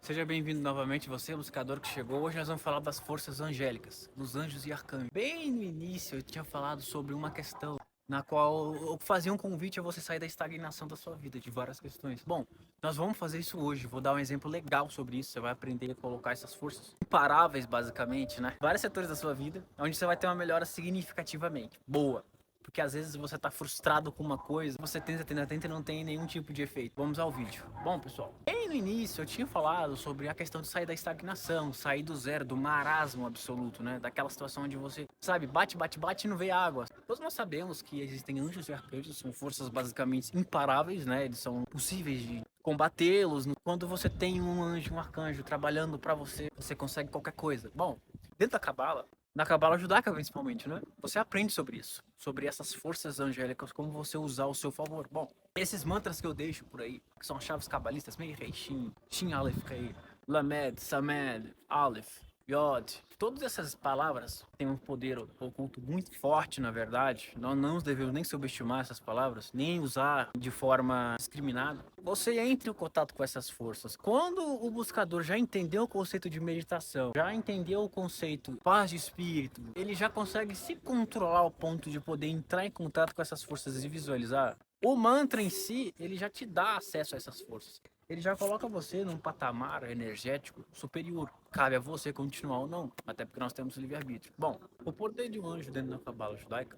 Seja bem-vindo novamente, você, buscador que chegou. Hoje nós vamos falar das forças angélicas, dos anjos e arcanjos. Bem no início eu tinha falado sobre uma questão na qual eu fazia um convite a você sair da estagnação da sua vida, de várias questões. Bom, nós vamos fazer isso hoje. Vou dar um exemplo legal sobre isso. Você vai aprender a colocar essas forças imparáveis, basicamente, né? Vários setores da sua vida, onde você vai ter uma melhora significativamente boa. Porque às vezes você tá frustrado com uma coisa, você tenta e não tem nenhum tipo de efeito. Vamos ao vídeo. Bom, pessoal, bem no início eu tinha falado sobre a questão de sair da estagnação, sair do zero, do marasmo absoluto, né? Daquela situação onde você, sabe, bate e não vê água. Todos nós sabemos que existem anjos e arcanjos, são forças basicamente imparáveis, né? Eles são possíveis de combatê-los. Quando você tem um anjo, um arcanjo trabalhando para você, você consegue qualquer coisa. Bom, dentro da Cabala, na Cabala judaica principalmente, né? Você aprende sobre isso, sobre essas forças angélicas, como você usar ao seu favor. Bom, esses mantras que eu deixo por aí, que são chaves cabalistas, Mei, Rei, Shin, Aleph, Rei, Lamed, Samed, Aleph, Yod, todas essas palavras têm um poder oculto muito forte, na verdade. Nós não devemos nem subestimar essas palavras, nem usar de forma discriminada. Você entra em contato com essas forças. Quando o buscador já entendeu o conceito de meditação, já entendeu o conceito de paz de espírito, ele já consegue se controlar ao ponto de poder entrar em contato com essas forças e visualizar. O mantra em si, ele já te dá acesso a essas forças. Ele já coloca você num patamar energético superior. Cabe a você continuar ou não, até porque nós temos livre-arbítrio. Bom, o poder de um anjo dentro da cabala judaica,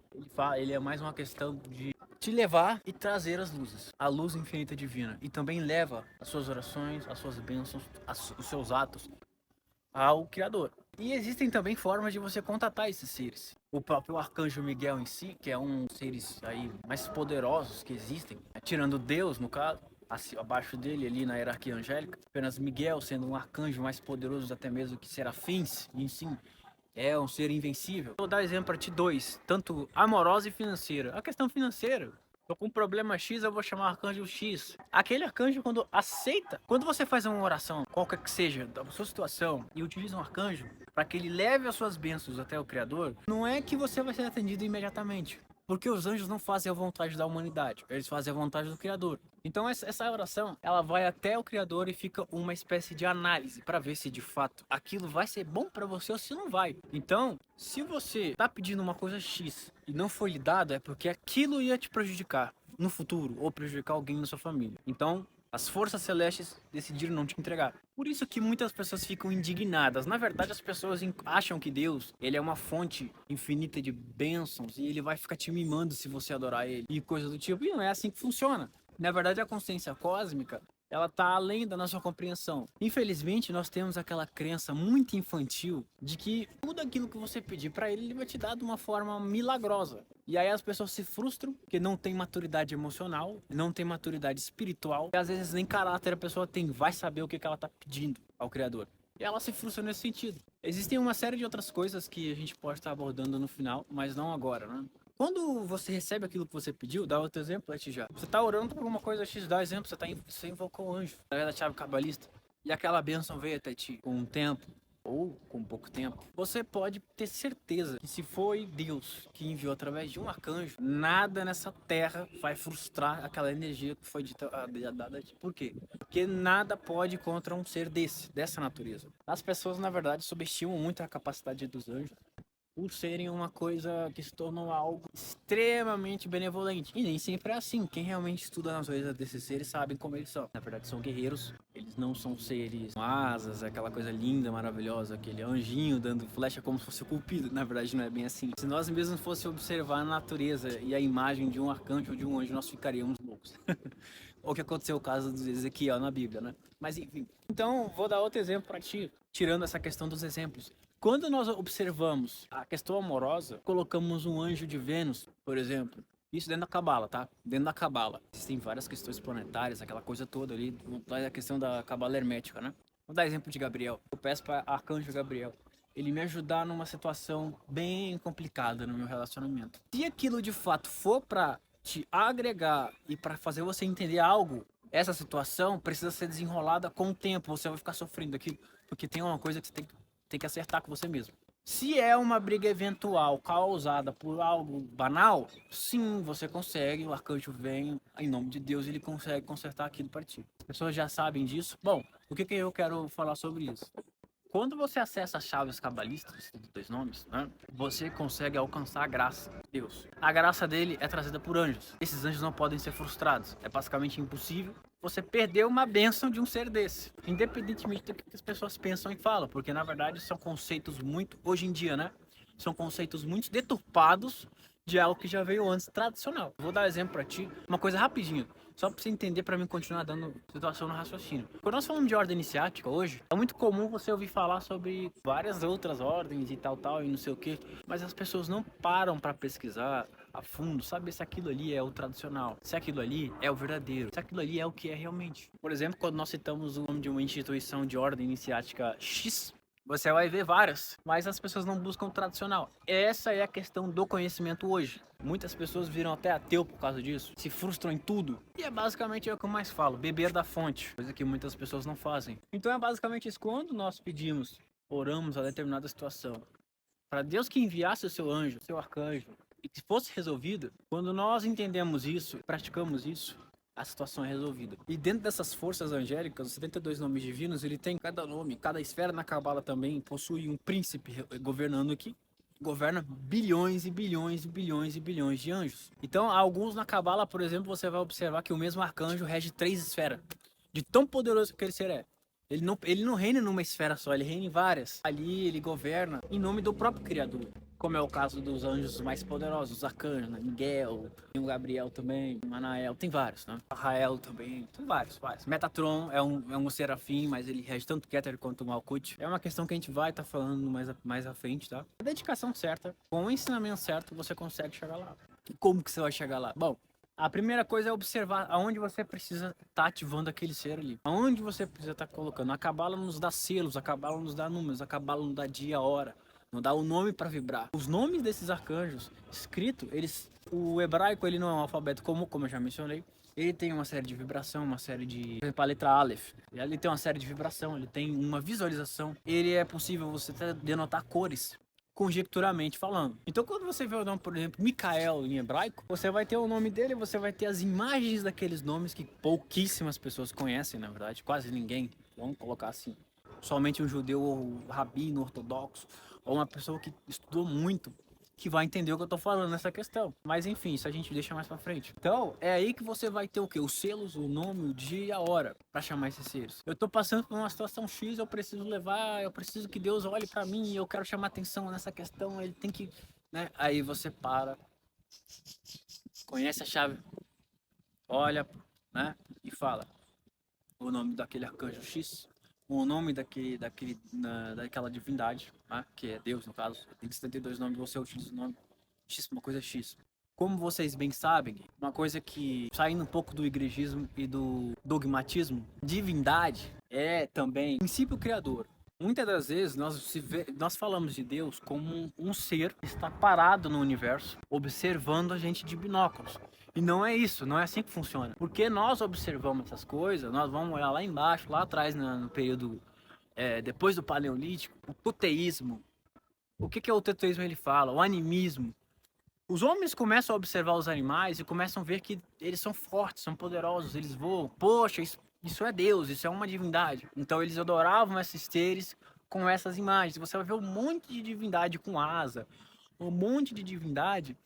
ele é mais uma questão de te levar e trazer as luzes, a luz infinita divina. E também leva as suas orações, as suas bênçãos, os seus atos ao Criador. E existem também formas de você contatar esses seres. O próprio Arcanjo Miguel em si, que é um dos seres aí mais poderosos que existem, tirando Deus no caso, abaixo dele ali na hierarquia angélica, apenas Miguel sendo um arcanjo mais poderoso até mesmo que serafins, e sim, é um ser invencível. Vou dar exemplo para ti dois, tanto amorosa e financeira. A questão financeira, tô com um problema X, eu vou chamar o arcanjo X. Aquele arcanjo, quando aceita, quando você faz uma oração, qualquer que seja, da sua situação, e utiliza um arcanjo para que ele leve as suas bênçãos até o Criador, não é que você vai ser atendido imediatamente. Porque os anjos não fazem a vontade da humanidade, eles fazem a vontade do Criador. Então essa oração, ela vai até o Criador e fica uma espécie de análise para ver se de fato aquilo vai ser bom para você ou se não vai. Então, se você tá pedindo uma coisa X e não foi lhe dado, é porque aquilo ia te prejudicar no futuro ou prejudicar alguém na sua família. Então, as forças celestes decidiram não te entregar. Por isso que muitas pessoas ficam indignadas. Na verdade, as pessoas acham que Deus, ele é uma fonte infinita de bênçãos e ele vai ficar te mimando se você adorar ele e coisa do tipo. E não é assim que funciona. Na verdade, a consciência cósmica, ela tá além da nossa compreensão. Infelizmente, nós temos aquela crença muito infantil de que tudo aquilo que você pedir para ele, ele vai te dar de uma forma milagrosa. E aí as pessoas se frustram porque não tem maturidade emocional, não tem maturidade espiritual, e às vezes nem caráter a pessoa tem, vai saber o que ela tá pedindo ao Criador. E ela se frustra nesse sentido. Existem uma série de outras coisas que a gente pode estar abordando no final, mas não agora, né? Quando você recebe aquilo que você pediu, dá outro exemplo, já. Você tá orando por uma coisa X, dá exemplo, você invocou o anjo, através da chave cabalista, e aquela bênção veio até ti com um tempo, ou com pouco tempo. Você pode ter certeza que se foi Deus que enviou através de um arcanjo, nada nessa terra vai frustrar aquela energia que foi dada a ti. Por quê? Porque nada pode contra um ser dessa natureza. As pessoas, na verdade, subestimam muito a capacidade dos anjos por serem uma coisa que se tornou algo extremamente benevolente. E nem sempre é assim. Quem realmente estuda a natureza desses seres sabe como eles são. Na verdade, são guerreiros. Eles não são seres com asas, aquela coisa linda, maravilhosa, aquele anjinho dando flecha como se fosse o Cupido. Na verdade, não é bem assim. Se nós mesmos fosse observar a natureza e a imagem de um arcanjo ou de um anjo, nós ficaríamos loucos. O que aconteceu o caso de Ezequiel na Bíblia, né? Mas enfim. Então, vou dar outro exemplo para ti, tirando essa questão dos exemplos. Quando nós observamos a questão amorosa, colocamos um anjo de Vênus, por exemplo. Isso dentro da Cabala, tá? Dentro da Cabala. Existem várias questões planetárias, aquela coisa toda ali. A questão da Cabala hermética, né? Vou dar exemplo de Gabriel. Eu peço para Arcanjo Gabriel ele me ajudar numa situação bem complicada no meu relacionamento. Se aquilo de fato for para te agregar e para fazer você entender algo, essa situação precisa ser desenrolada com o tempo. Você vai ficar sofrendo aqui porque tem uma coisa que você tem que acertar com você mesmo. Se é uma briga eventual causada por algo banal, sim, você consegue, o arcanjo vem, em nome de Deus, ele consegue consertar aquilo para ti. As pessoas já sabem disso. Bom, o que eu quero falar sobre isso? Quando você acessa as chaves cabalistas, dos dois nomes, né, você consegue alcançar a graça de Deus. A graça dele é trazida por anjos. Esses anjos não podem ser frustrados. É basicamente impossível você perder uma bênção de um ser desse, independentemente do que as pessoas pensam e falam, porque na verdade são conceitos muito, hoje em dia, né? São conceitos muito deturpados de algo que já veio antes tradicional. Vou dar um exemplo para ti, uma coisa rapidinho. Só para você entender, para mim continuar dando situação no raciocínio. Quando nós falamos de ordem iniciática hoje, é muito comum você ouvir falar sobre várias outras ordens e tal, e não sei o que, mas as pessoas não param para pesquisar a fundo, saber se aquilo ali é o tradicional, se aquilo ali é o verdadeiro, se aquilo ali é o que é realmente. Por exemplo, quando nós citamos o nome de uma instituição de ordem iniciática X, você vai ver várias, mas as pessoas não buscam o tradicional. Essa é a questão do conhecimento hoje. Muitas pessoas viram até ateu por causa disso, se frustram em tudo. E é basicamente o que eu mais falo, beber da fonte, coisa que muitas pessoas não fazem. Então é basicamente isso. Quando nós pedimos, oramos a determinada situação, para Deus que enviasse o seu anjo, o seu arcanjo, e que fosse resolvido, quando nós entendemos isso, praticamos isso, a situação é resolvida. E dentro dessas forças angélicas, os 72 nomes divinos, ele tem cada nome, cada esfera na Cabala também possui um príncipe governando aqui. Governa bilhões e bilhões e bilhões e bilhões de anjos. Então, alguns na Cabala, por exemplo, você vai observar que o mesmo arcanjo rege 3 esferas. De tão poderoso que ele ser é. Ele não reina numa esfera só, ele reina em várias. Ali ele governa em nome do próprio Criador. Como é o caso dos anjos mais poderosos, os arcanjos, né? Miguel, tem o Gabriel também, o Manael, tem vários, né? Rael também, tem vários. Metatron é um serafim, mas ele rege tanto Keter quanto o Malkuth. É uma questão que a gente vai estar falando mais à frente, tá? A dedicação certa, com o ensinamento certo, você consegue chegar lá. E como que você vai chegar lá? Bom, a primeira coisa é observar aonde você precisa estar ativando aquele ser ali. Aonde você precisa estar colocando. A Cabala nos dá selos, a Cabala nos dá números, a Cabala nos dá dia, hora. Não dá o nome para vibrar. Os nomes desses arcanjos escrito, o hebraico ele não é um alfabeto comum, como eu já mencionei. Ele tem uma série de vibração, uma série de, por exemplo, a letra Aleph. Ele tem uma série de vibração, ele tem uma visualização. Ele é possível você denotar cores conjecturalmente falando. Então, quando você vê o nome, por exemplo, Micael em hebraico, você vai ter o nome dele, você vai ter as imagens daqueles nomes que pouquíssimas pessoas conhecem, na verdade, quase ninguém. Vamos colocar assim. Somente um judeu ou rabino ortodoxo ou uma pessoa que estudou muito que vai entender o que eu tô falando nessa questão. Mas enfim, isso a gente deixa mais pra frente. Então, é aí que você vai ter o quê? Os selos, o nome, o dia e a hora pra chamar esses seres. Eu tô passando por uma situação X, eu preciso que Deus olhe pra mim, eu quero chamar atenção nessa questão, ele tem que, né? Aí você para, conhece a chave, olha, né? E fala o nome daquele arcanjo X, o nome daquela divindade, né, que é Deus no caso. Tem 72 nomes, você utiliza o nome X, uma coisa X. Como vocês bem sabem, uma coisa que, saindo um pouco do igrejismo e do dogmatismo, divindade é também princípio criador. Muitas das vezes nós falamos de Deus como um ser que está parado no universo, observando a gente de binóculos. E não é isso, não é assim que funciona. Porque nós observamos essas coisas, nós vamos olhar lá embaixo, lá atrás, no período depois do Paleolítico, o toteísmo. O que é o toteísmo? Ele fala, o animismo. Os homens começam a observar os animais e começam a ver que eles são fortes, são poderosos, eles voam. Poxa, isso é Deus, isso é uma divindade. Então eles adoravam esses seres com essas imagens. Você vai ver um monte de divindade com asa, um monte de divindade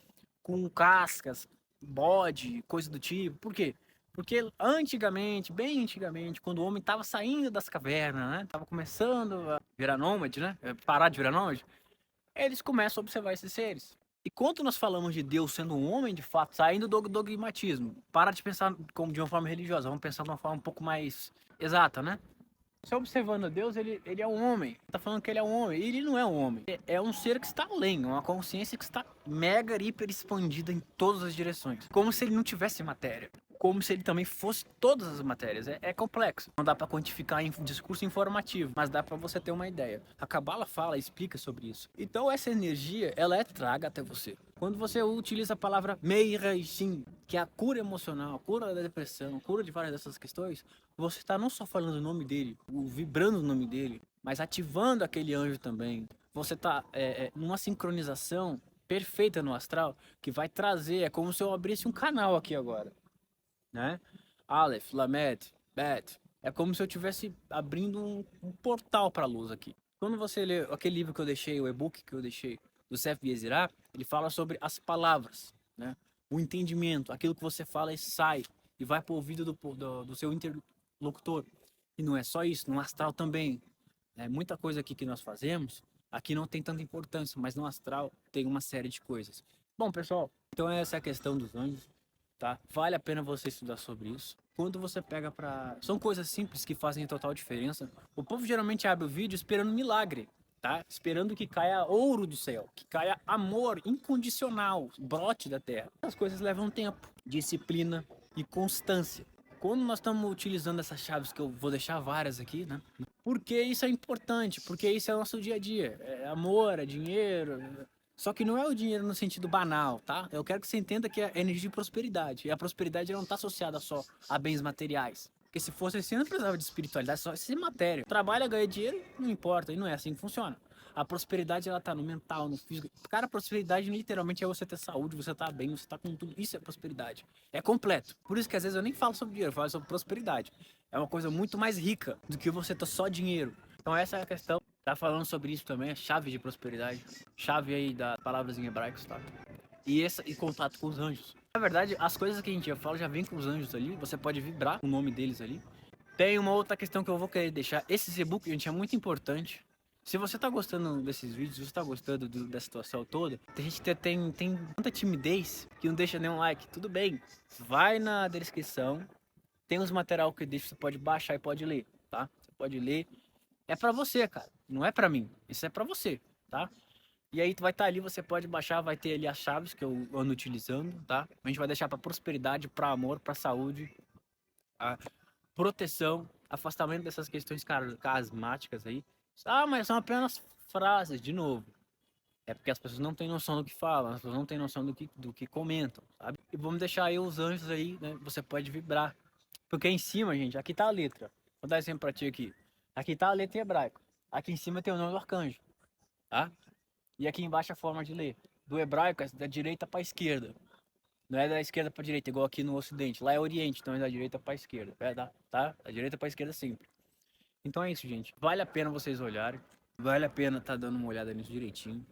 com cascas, bode, coisa do tipo. Por quê? Porque antigamente, bem antigamente, quando o homem estava saindo das cavernas, né? Tava começando a virar nômade, né? Parar de virar nômade. Eles começam a observar esses seres. E quando nós falamos de Deus sendo um homem, de fato, saindo do dogmatismo, para de pensar como de uma forma religiosa, vamos pensar de uma forma um pouco mais exata, né? Você observando Deus, ele é um homem. Tá falando que ele é um homem. E ele não é um homem. É um ser que está além, uma consciência que está mega, hiper expandida em todas as direções. Como se ele não tivesse matéria. Como se ele também fosse todas as matérias. É complexo. Não dá para quantificar em discurso informativo, mas dá para você ter uma ideia. A Cabala fala, explica sobre isso. Então essa energia, ela é traga até você. Quando você utiliza a palavra Meireixin, que é a cura emocional, a cura da depressão, a cura de várias dessas questões, você está não só falando o nome dele, vibrando o nome dele, mas ativando aquele anjo também, você tá numa sincronização perfeita no astral, que vai trazer, é como se eu abrisse um canal aqui agora, né? Aleph, Lamed, Bet. É como se eu estivesse abrindo um portal para a luz aqui. Quando você lê aquele livro que eu deixei, o e-book que eu deixei, do Seth Yezirat, ele fala sobre as palavras, né? O entendimento, aquilo que você fala e sai, e vai para o ouvido do seu interlocutor. E não é só isso, no astral também. Muita coisa aqui que nós fazemos, aqui não tem tanta importância, mas no astral tem uma série de coisas. Bom, pessoal, então essa é a questão dos anjos, tá? Vale a pena você estudar sobre isso. Quando você pega pra... São coisas simples que fazem total diferença. O povo geralmente abre o vídeo esperando um milagre, tá? Esperando que caia ouro do céu, que caia amor incondicional, brote da terra. As coisas levam tempo, disciplina e constância. Quando nós estamos utilizando essas chaves, que eu vou deixar várias aqui, né? Porque isso é importante, porque isso é o nosso dia a dia. É amor, é dinheiro. Só que não é o dinheiro no sentido banal, tá? Eu quero que você entenda que é energia de prosperidade. E a prosperidade não está associada só a bens materiais. Porque se fosse assim, não precisava de espiritualidade, só de matéria. Trabalha, ganha dinheiro, não importa. E não é assim que funciona. A prosperidade, ela tá no mental, no físico. Cara, a prosperidade literalmente é você ter saúde, você tá bem, você tá com tudo. Isso é prosperidade. É completo. Por isso que às vezes eu nem falo sobre dinheiro, eu falo sobre prosperidade. É uma coisa muito mais rica do que você ter só dinheiro. Então essa é a questão. Tá falando sobre isso também, a chave de prosperidade. Chave aí das palavras em hebraico, tá? E contato com os anjos. Na verdade, as coisas que a gente fala já vem com os anjos ali. Você pode vibrar o nome deles ali. Tem uma outra questão que eu vou querer deixar. Esse e-book, gente, é muito importante. Se você tá gostando desses vídeos, se você tá gostando da situação toda, tem gente que tem tanta timidez que não deixa nenhum like. Tudo bem, vai na descrição, tem uns material que você pode baixar e pode ler, tá? Você pode ler. É pra você, cara. Não é pra mim. Isso é pra você, tá? E aí tu vai estar ali, você pode baixar, vai ter ali as chaves que eu ando utilizando, tá? A gente vai deixar pra prosperidade, pra amor, pra saúde, a proteção, afastamento dessas questões carismáticas aí. Ah, mas são apenas frases, de novo. É porque as pessoas não têm noção do que falam, as pessoas não têm noção do que comentam, sabe? E vamos deixar aí os anjos aí, né? Você pode vibrar. Porque em cima, gente, aqui tá a letra. Vou dar exemplo pra ti aqui. Aqui tá a letra em hebraico. Aqui em cima tem o nome do arcanjo, tá? E aqui embaixo a forma de ler. Do hebraico é da direita pra esquerda. Não é da esquerda pra direita, igual aqui no ocidente. Lá é oriente, então é da direita pra esquerda. Tá? Da direita pra esquerda sempre. Então é isso, gente. Vale a pena vocês olharem. Vale a pena tá dando uma olhada nisso direitinho.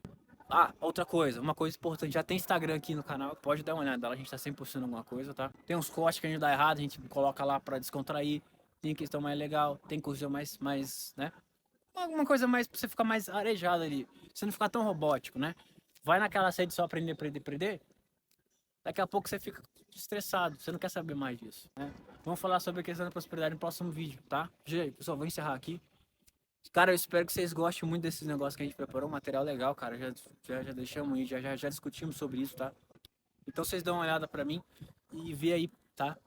Ah, outra coisa, uma coisa importante, já tem Instagram aqui no canal, pode dar uma olhada lá, a gente tá sempre postando alguma coisa, tá? Tem uns cortes que a gente dá errado, a gente coloca lá pra descontrair, tem questão mais legal, tem coisa mais, né? Alguma coisa mais pra você ficar mais arejado ali, você não ficar tão robótico, né? Vai naquela sede só aprender, aprender, aprender, daqui a pouco você fica estressado, você não quer saber mais disso, né? Vamos falar sobre a questão da prosperidade no próximo vídeo, tá? Gente, pessoal, vou encerrar aqui. Cara, eu espero que vocês gostem muito desses negócios que a gente preparou, um material legal, cara. Já deixamos aí, já discutimos sobre isso, tá? Então vocês dão uma olhada pra mim e vê aí, tá?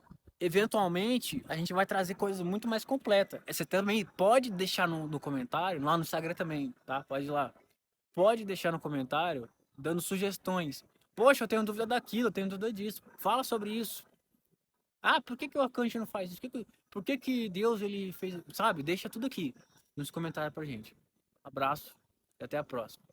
Eventualmente, a gente vai trazer coisas muito mais completas. Você também pode deixar no comentário, lá no Instagram também, tá? Pode ir lá. Pode deixar no comentário, dando sugestões. Poxa, eu tenho dúvida daquilo, eu tenho dúvida disso. Fala sobre isso. Ah, por que que o arcanjo não faz isso? Por que que Deus ele fez, sabe? Deixa tudo aqui nos comentários pra gente. Abraço e até a próxima.